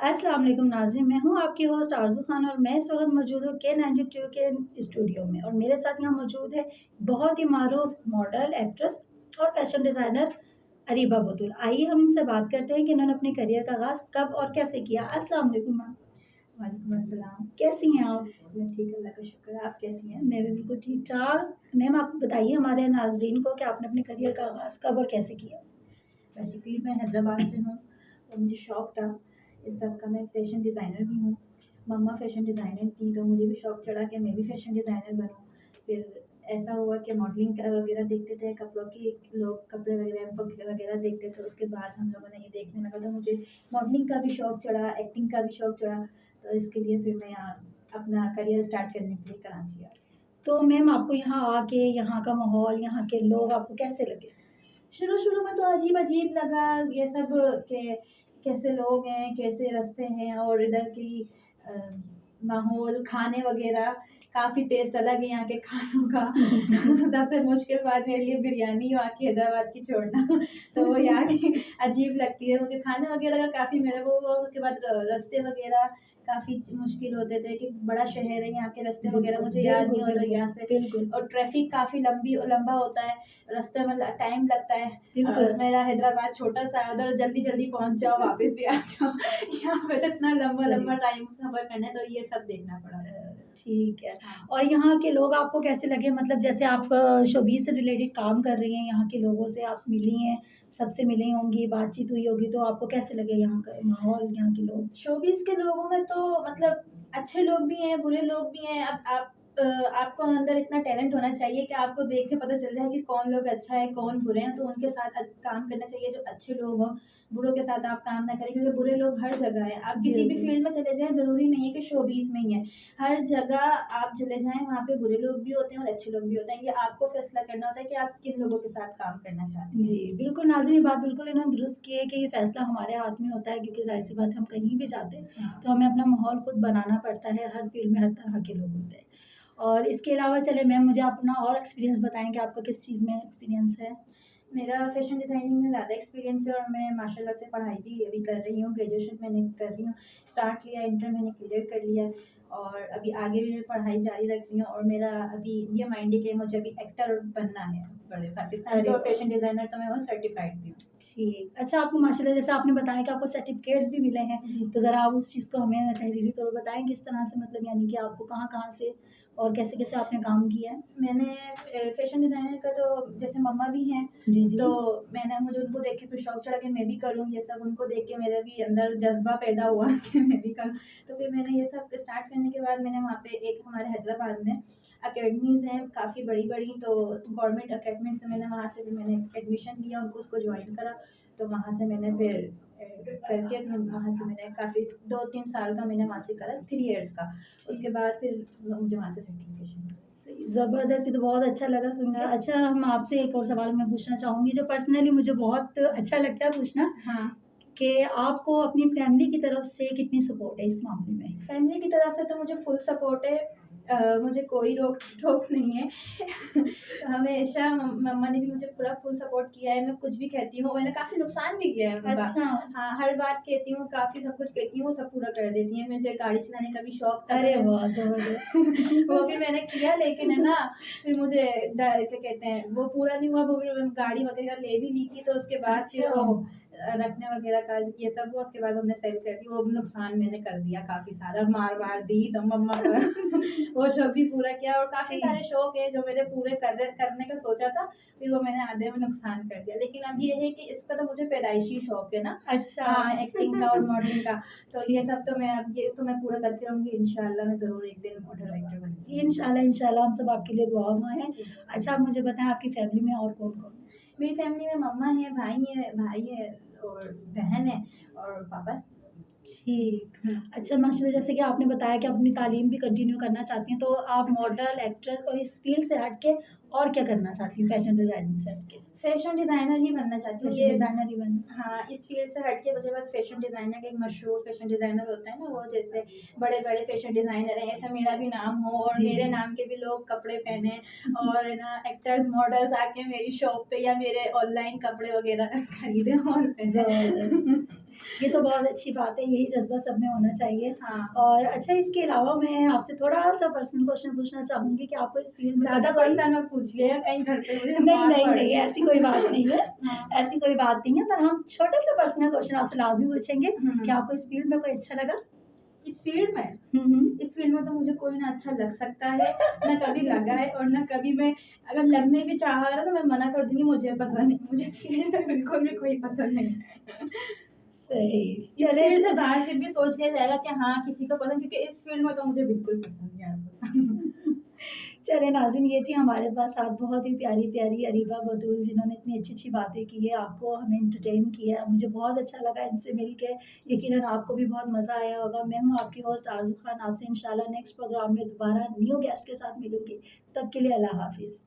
अस्सलाम वालेकुम नाज़रीन, मैं हूँ आपकी होस्ट आरज़ू खान और मैं इस वक़्त मौजूद हूँ K92 के स्टूडियो में और मेरे साथ यहाँ मौजूद है बहुत ही मारूफ़ मॉडल, एक्ट्रेस और फ़ैशन डिज़ाइनर अरीबा बतूल। आइए हम इनसे बात करते हैं कि इन्होंने अपने करियर का आगाज़ कब और कैसे किया। अस्सलाम वालेकुम मैम, वालेकुम अस्सलाम। कैसी हैं आप? मैं ठीक, अल्लाह का शुक्र है। आप कैसी हैं? मैं भी बिल्कुल ठीक-ठाक। मैम आप बताइए हमारे नाज़रीन को कि आपने अपने करियर का आगाज़ कब और कैसे किया? बेसिकली मैं हैदराबाद से हूँ और मुझे शौक़ था इस सब का। मैं फ़ैशन डिज़ाइनर भी हूँ। मम्मा फ़ैशन डिज़ाइनर थी तो मुझे भी शौक़ चढ़ा कि मैं भी फ़ैशन डिज़ाइनर बनूँ। फिर ऐसा हुआ कि मॉडलिंग वगैरह देखते थे, कपड़ों की लोग कपड़े वगैरह देखते थे। उसके बाद हम लोगों ने ये देखने लगा तो मुझे मॉडलिंग का भी शौक़ चढ़ा, एक्टिंग का भी शौक़ चढ़ा। तो इसके लिए फिर मैं यहाँ अपना करियर स्टार्ट करने के लिए कराची आ गई। तो मैम आपको यहाँ आके यहाँ का माहौल, यहाँ के लोग आपको कैसे लगे? शुरू-शुरू में तो अजीब-अजीब लगा ये सब कि कैसे लोग हैं, कैसे रास्ते हैं और इधर की अ, माहौल, खाने वग़ैरह काफ़ी टेस्ट अलग है यहाँ के खानों का। सबसे मुश्किल बात मेरे लिए बिरयानी वहाँ की हैदराबाद की छोड़ना तो वो यहाँ की अजीब लगती है मुझे। खाने वग़ैरह का काफ़ी मेरा वो और उसके बाद रास्ते वग़ैरह काफ़ी मुश्किल होते थे कि बड़ा शहर है, यहाँ के रास्ते वग़ैरह बिल्कुल, मुझे याद नहीं बिल्कुल, होता बिल्कुल, यहाँ से। बिल्कुल, और ट्रैफ़िक काफ़ी लंबा होता है, रास्ते में टाइम लगता है। बिल्कुल। मेरा हैदराबाद छोटा-सा है, उधर जल्दी-जल्दी पहुँच जाओ, वापस भी आ जाओ। यहाँ पे तो इतना सही। लंबा-लंबा टाइम सफ़र करना है, तो ये सब देखना पड़ा। ठीक है। हाँ। और यहाँ के लोग आपको कैसे लगे? मतलब जैसे आप शोबिज़ से रिलेटेड काम कर रही हैं, यहाँ के लोगों से आप मिली हैं, सबसे मिली होंगी, बातचीत हुई होगी, तो आपको कैसे लगे यहाँ का माहौल, यहाँ के लोग? शोबिज़ के लोगों में तो मतलब अच्छे लोग भी हैं, बुरे लोग भी हैं। अब आपको अंदर इतना टैलेंट होना चाहिए कि आपको देख के पता चल जाए कि कौन लोग अच्छा है, कौन बुरे हैं, तो उनके साथ काम करना चाहिए जो अच्छे लोग हों। बुरों के साथ आप काम ना करें क्योंकि बुरे लोग हर जगह हैं। आप किसी भी बिल्कुल, फ़ील्ड में चले जाएँ, ज़रूरी नहीं है कि शोबिज़ में ही है। हर जगह आप चले जाएँ, वहाँ पे बुरे लोग भी होते हैं और अच्छे लोग भी होते हैं। ये आपको फ़ैसला करना होता है कि आप किन लोगों के साथ काम करना चाहती जी, हैं। बिल्कुल नाज़रीन ये बात बिल्कुल इन्होंने दुरुस्त की है कि ये फ़ैसला हमारे हाथ में होता है क्योंकि ज़ाहिर-सी बात है हम कहीं भी जाते हैं, हाँ। तो हमें अपना माहौल खुद बनाना पड़ता है, हर फ़ील्ड में हर तरह के लोग होते हैं। और इसके अलावा चलिए मैम मुझे अपना और एक्सपीरियंस बताएँ कि आपका किस चीज़ में एक्सपीरियंस है? मेरा फ़ैशन डिज़ाइनिंग में ज़्यादा एक्सपीरियंस है और मैं माशाल्लाह से पढ़ाई भी अभी कर रही हूँ, ग्रेजुएशन मैंने कर रही हूँ, स्टार्ट किया, इंटर मैंने क्लियर कर लिया है और अभी आगे भी मैं पढ़ाई जारी रख रही हूँ और मेरा अभी ये माइंड है कि मुझे अभी एक्टर बनना है बड़े पाकिस्तान के अरे और वाह! फ़ैशन डिज़ाइनर तो मैं वो सर्टिफ़ाइड भी हूँ। ठीक। अच्छा आपको माशाल्लाह जैसे आपने बताया कि आपको सर्टिफ़िकेट्स भी मिले हैं, जी। तो ज़रा आप उस चीज़ को हमें तहरीरी तौर पर बताएँ किस तरह से मतलब यानी कि आपको कहाँ-कहाँ से और कैसे-कैसे आपने काम किया है? मैंने फ़ैशन डिज़ाइनर का तो जैसे मम्मा भी हैं, जी, जी। तो मुझे उनको देख के फिर शौक चढ़ा कि मैं भी करूँ ये सब, उनको देख के मेरे भी अंदर जज़्बा पैदा हुआ कि मैं भी करूँ। तो फिर मैंने ये सब स्टार्ट करने के बाद मैंने वहाँ पे एक हमारे हैदराबाद में अकेडमीज़ हैं काफ़ी बड़ी-बड़ी, तो गवर्नमेंट अकेडमी से मैंने एडमिशन लिया, उनको उसको जॉइन करा। तो वहाँ से मैंने फिर करके फिर वहाँ से मैंने काफ़ी 2-3 साल का मैंने वहाँ से करा, 3 इयर्स का। उसके ठीक। बाद फिर मुझे वहाँ से सर्टिफ़िकेशन मिली। सही, ज़बरदस्त, ये तो बहुत अच्छा लगा सुनकर। अच्छा हम आपसे एक और सवाल मैं पूछना चाहूँगी जो पर्सनली मुझे बहुत अच्छा लगता है पूछना हाँ। कि आपको अपनी फैमिली की तरफ से कितनी सपोर्ट है इस मामले में? फैमिली की तरफ से तो मुझे फुल सपोर्ट है। मुझे कोई रोक-टोक नहीं है। हमेशा मम्मा ने भी मुझे पूरा फुल सपोर्ट किया है, मैं कुछ भी कहती हूँ, मैंने काफ़ी नुकसान भी किया है उनका। अच्छा, हाँ, हर बात कहती हूँ, काफ़ी सब कुछ कहती हूँ, वो सब पूरा कर देती हैं। मुझे गाड़ी चलाने का भी शौक था तो अरे मैंने वाह! ज़बरदस्त। वो भी मैंने किया, लेकिन है ना, फिर मुझे क्या कहते हैं, वो पूरा नहीं हुआ, वो भी गाड़ी वगैरह ले भी ली थी, तो उसके बाद फिर अच्छा, वो रखने वगैरह का ये सब हुआ, उसके बाद हमने सेल कर दी। वो नुकसान मैंने कर दिया काफ़ी सारा, मार-वार दी तो मम्मा का वो शौक भी पूरा किया और काफ़ी ठीक। सारे शौक हैं जो मैंने पूरे करने का सोचा था, फिर वो मैंने आधे में नुकसान कर दिया। लेकिन अब ये है कि इसका तो मुझे पैदाइशी शौक है ना, अच्छा, एक्टिंग का और मॉडलिंग का, तो ये ठीक। सब तो ये तो मैं पूरा करके रहूँगी, इंशाल्लाह मैं ज़रूर एक दिन मॉडल एक्टर बनूँगी। इंशाल्लाह, इंशाल्लाह हम सब आपके लिए दुआ में हैं। अच्छा आप मुझे बताएँ आपकी फैमिली में और कौन-कौन है? मेरी फैमिली में मम्मा है, भाई है और बहन है और पापा। ठीक। हुँ। अच्छा माशाल्लाह जैसे कि आपने बताया कि आप अपनी तालीम भी कंटिन्यू करना चाहती हैं, तो आप मॉडल, एक्ट्रेस और इस फ़ील्ड से हट के और क्या करना चाहती हैं फैशन डिज़ाइनिंग से हट के? फैशन डिज़ाइनर ही बनना चाहती हूँ। फैशन ये डिज़ाइनर ही बनना हाँ, इस फ़ील्ड से हट के मुझे बस फैशन डिज़ाइनर का, एक मशहूर फैशन डिज़ाइनर होता है ना, वो जैसे बड़े-बड़े फैशन डिज़ाइनर हैं, ऐसा मेरा भी नाम हो और जी, मेरे जी। नाम के भी लोग कपड़े पहने और है ना, एक्टर्स, मॉडल्स आके मेरी शॉप पे या मेरे ऑनलाइन कपड़े वग़ैरह खरीदें और पहने। ज़बरदस्त। ये तो बहुत अच्छी बात है, यही जज़्बा सब में होना चाहिए। हाँ। और अच्छा, इसके अलावा मैं आपसे थोड़ा-सा पर्सनल क्वेश्चन पूछना चाहूँगी कि आपको इस फ़ील्ड में ज़्यादा कभी कोई पर्सनल मत पूछिएगा, कहीं घर पे मुझे नहीं, मार नहीं, नहीं, पड़ेगी। ऐसी कोई बात नहीं है, हाँ। ऐसी कोई बात नहीं है, पर हम छोटा-सा पर्सनल क्वेश्चन आपसे लाज़मी पूछेंगे कि हुँ। आपको इस फ़ील्ड में कोई अच्छा लगा? इस फ़ील्ड में हुँ, हुँ। इस फ़ील्ड में तो मुझे कोई ना अच्छा लग सकता है, ना कभी लगा है और ना कभी मैं अगर लगने भी चाहा ना तो मैं मना कर दूँगी मुझे पसंद नहीं, मुझे इस फ़ील्ड में बिल्कुल भी कोई पसंद नहीं है। सही, इस चलिए फ़ील्ड से बाहर फिर भी सोच लिया जाएगा कि हाँ, किसी को पसंद क्योंकि इस फ़ील्ड में तो मुझे बिल्कुल पसंद नहीं है आज तक। चलिए नाज़रीन, ये थी हमारे पास आज बहुत ही प्यारी-प्यारी अरीबा बदूल, जिन्होंने इतनी अच्छी-अच्छी बातें की है, आपको हमें एंटरटेन किया। मुझे बहुत अच्छा लगा इनसे मिल के, यकीनन आपको भी बहुत मज़ा आया होगा। मैं हूँ आपकी होस्ट आरज़ू खान, आपसे इंशाल्लाह नेक्स्ट प्रोग्राम में दोबारा न्यू गेस्ट के साथ मिलूँगी। तब के लिए अल्लाह हाफ़िज़।